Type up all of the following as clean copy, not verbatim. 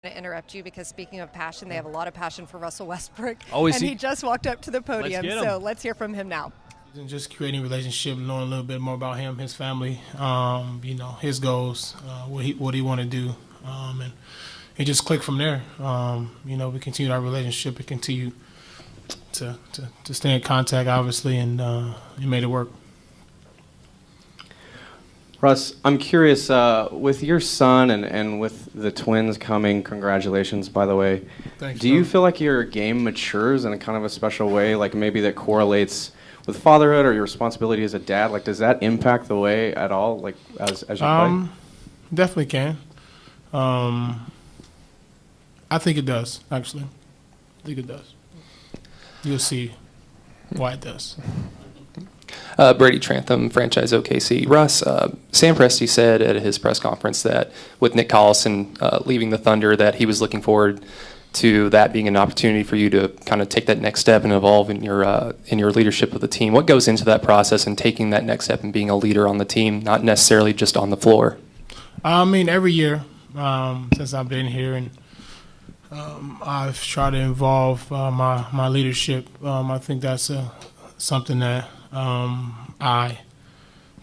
to interrupt you because speaking of passion, they have a lot of passion for Russell Westbrook. Oh, is and he? he just walked up to the podium, Let's get him. so let's hear from him now. And just creating a relationship, knowing a little bit more about him, his family, his goals, what he want to do, and it just clicked from there. We continued our relationship and continue to stay in contact, obviously, and he made it work. Russ, I'm curious, with your son and with the twins coming, congratulations, by the way. Thanks. Do you feel like your game matures in a kind of a special way, like maybe that correlates with fatherhood or your responsibility as a dad? Like, does that impact the way at all, like, as you play? Definitely can. I think it does, actually. I think it does. You'll see why it does. Brady Trantham, franchise OKC. Russ, Sam Presti said at his press conference that with Nick Collison leaving the Thunder, that he was looking forward to that being an opportunity for you to kind of take that next step and evolve in your leadership of the team. What goes into that process and taking that next step and being a leader on the team, not necessarily just on the floor? I mean, every year since I've been here, and I've tried to involve my leadership. I think that's something that I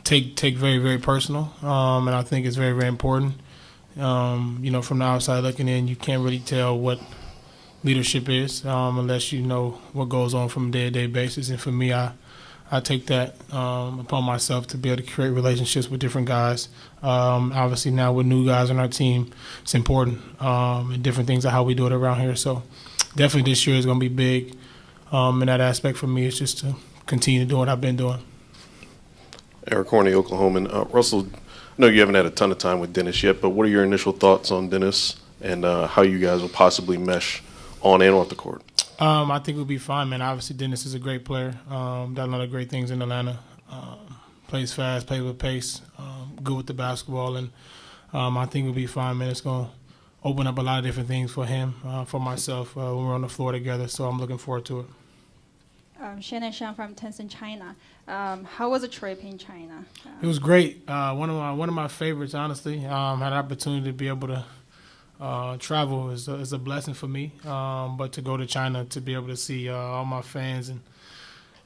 take very, very personal, and I think it's very, very important. From the outside looking in, you can't really tell what leadership is unless you know what goes on from a day-to-day basis. And for me, I take that upon myself to be able to create relationships with different guys. Obviously, now with new guys on our team, it's important, and different things of how we do it around here. So definitely this year is going to be big in that aspect for me. It's just to continue to do what I've been doing. Eric Horney, Oklahoman. Russell, I know you haven't had a ton of time with Dennis yet, but what are your initial thoughts on Dennis and how you guys will possibly mesh on and off the court? I think we'll be fine, man. Obviously, Dennis is a great player. Done a lot of great things in Atlanta. Plays fast, plays with pace, good with the basketball, and I think we'll be fine, man. It's going to open up a lot of different things for him, for myself, when we're on the floor together, so I'm looking forward to it. Shannon Shang from Tencent China. How was the trip in China? It was great. One of my favorites, honestly. Had an opportunity to be able to travel is a blessing for me. But to go to China to be able to see all my fans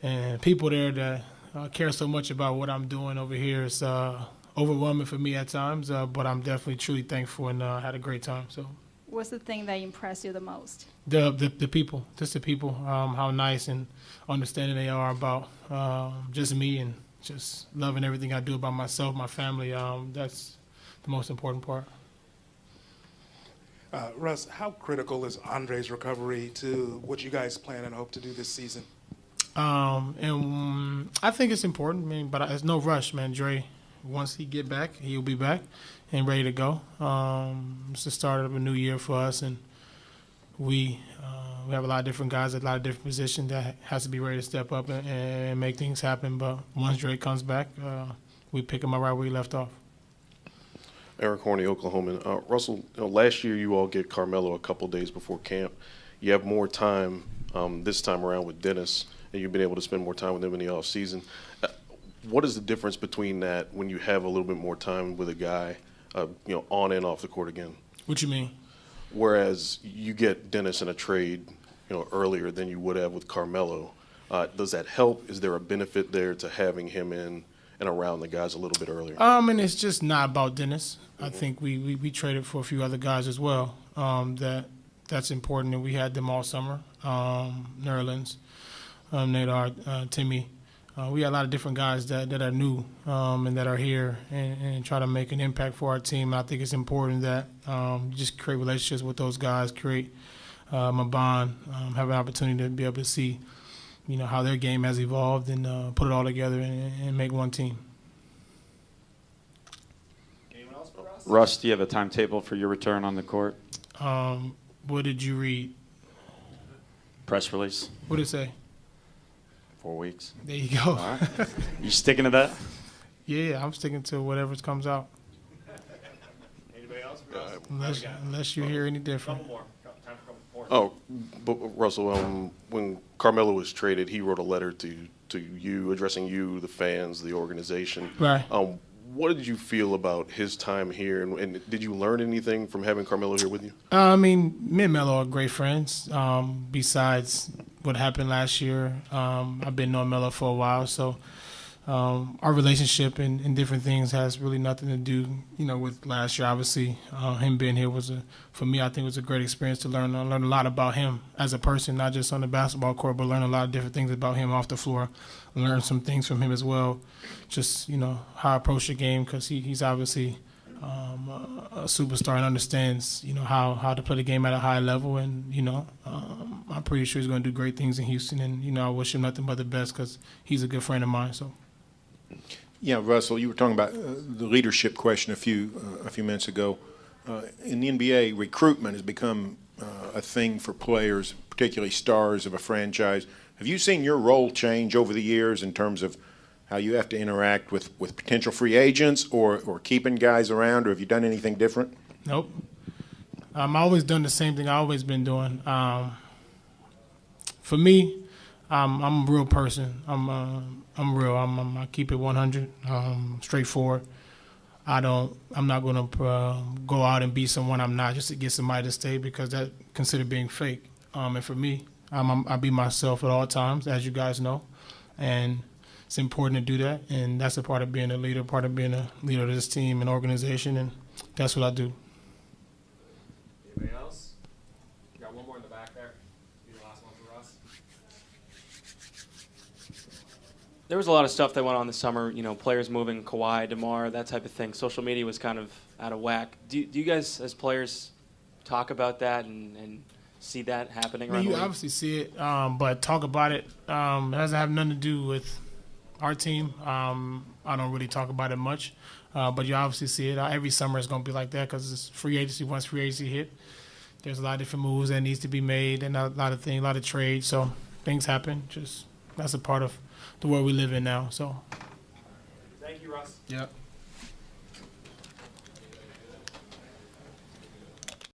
and people there that care so much about what I'm doing over here is overwhelming for me at times. But I'm definitely truly thankful and had a great time. So. What's the thing that impressed you the most? The people, just the people, how nice and understanding they are about just me and just loving everything I do about myself, my family. That's the most important part. Russ, how critical is Andre's recovery to what you guys plan and hope to do this season? I think it's important, but there's no rush, man. Dre, once he get back, he'll be back and ready to go. It's the start of a new year for us, and we have a lot of different guys at a lot of different positions that has to be ready to step up and make things happen. But once Dre comes back, we pick him up right where he left off. Eric Horney, Oklahoman. Russell, last year you all get Carmelo a couple days before camp. You have more time this time around with Dennis, and you've been able to spend more time with him in the offseason. What is the difference between that when you have a little bit more time with a guy, on and off the court again? What you mean? Whereas you get Dennis in a trade, earlier than you would have with Carmelo. Does that help? Is there a benefit there to having him in and around the guys a little bit earlier? And it's just not about Dennis. I think we traded for a few other guys as well. That's important, and we had them all summer. Nerlens, Nadar, Timmy. We had a lot of different guys that are new and that are here and try to make an impact for our team. I think it's important that you just create relationships with those guys, create a bond, have an opportunity to be able to see, how their game has evolved and put it all together and make one team. Anyone else for Russ? Russ, do you have a timetable for your return on the court? What did you read? Press release. What did it say? 4 weeks. There you go. All right. You sticking to that? Yeah, I'm sticking to whatever comes out. Anybody else for Russ? Unless you hear any different. Couple more. Time for a couple more. Oh, but Russell, when Carmelo was traded, he wrote a letter to you, addressing you, the fans, the organization. Right. What did you feel about his time here, and did you learn anything from having Carmelo here with you? I mean, me and Melo are great friends. Besides what happened last year, I've been knowing Melo for a while, so our relationship and different things has really nothing to do, with last year. Obviously, him being here for me, I think it was a great experience to learn a lot about him as a person, not just on the basketball court, but learn a lot of different things about him off the floor. Learn some things from him as well, just how I approach the game, because he's obviously a superstar and understands how to play the game at a high level, and I'm pretty sure he's going to do great things in Houston, and I wish him nothing but the best because he's a good friend of mine. So. Yeah, Russell, you were talking about the leadership question a few minutes ago. In the NBA, recruitment has become a thing for players, particularly stars of a franchise. Have you seen your role change over the years in terms of how you have to interact with potential free agents or keeping guys around, or have you done anything different? Nope. I've always done the same thing I've always been doing. For me, I'm a real person. I'm real. I keep it 100, straightforward. I'm not going to go out and be someone I'm not just to get somebody to stay, because that's considered being fake. And for me, I be myself at all times, as you guys know, and it's important to do that. And that's a part of being a leader, part of being a leader of this team and organization, and that's what I do. Anybody else? Got one more in the back there. Be the last one for Russ. There was a lot of stuff that went on this summer, players moving, Kawhi, DeMar, that type of thing. Social media was kind of out of whack. Do you guys, as players, talk about that and see that happening around the You league? obviously see it, but talk about it. It doesn't have nothing to do with our team. I don't really talk about it much, but you obviously see it. Every summer it's going to be like that because it's free agency. Once free agency hit, there's a lot of different moves that needs to be made and a lot of trades. So things happen. Just that's a part of the world we live in now. So. Thank you, Russ. Yep.